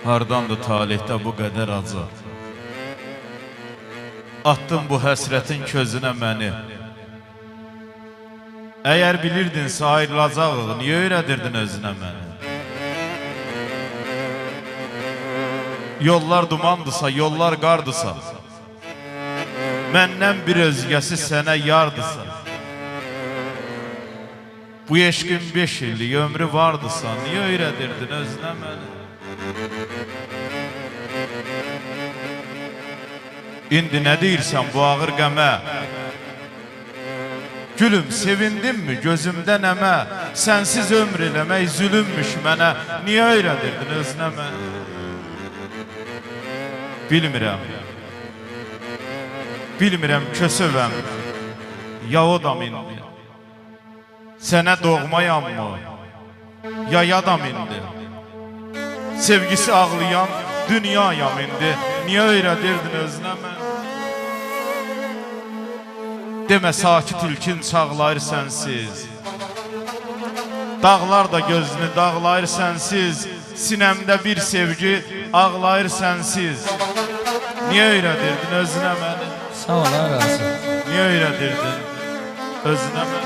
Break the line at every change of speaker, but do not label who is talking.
Hardandı talihdə bu qədər acı. Attın bu həsrətin közünə məni. Əgər bilirdinsə ayrılacağıq, niyə öyrədirdin özünə məni? Yollar dumandısa, yollar qardısa, məndən bir özgəsi sənə yardısa, bu eşqin 5 illik ömrü vardısa, niyə öyrədirdin özünə məni? İndi nə deyirsən bu ağır qəmə? Gülüm, sevindinmi gözümdə nəmə? Sənsiz ömr eləmək zülümmüş mənə, niyə öyrədirdin özünə məni? Bilmirəm kösövəm, ya o da indi. Sənə doğmayam mı, ya yadam indi. Sevgisi ağlayan dünyayam indi, niyə öyrədirdin özünə mən? Demə sakit ilkin çağlayır sənsiz, dağlar da gözünü dağlayır sənsiz, sinəmdə bir sevgi ağlayır sənsiz. Niyə öyrədirdin özünə məni?
Sağ ol, razı.
Niyə öyrədirdin özünə məni?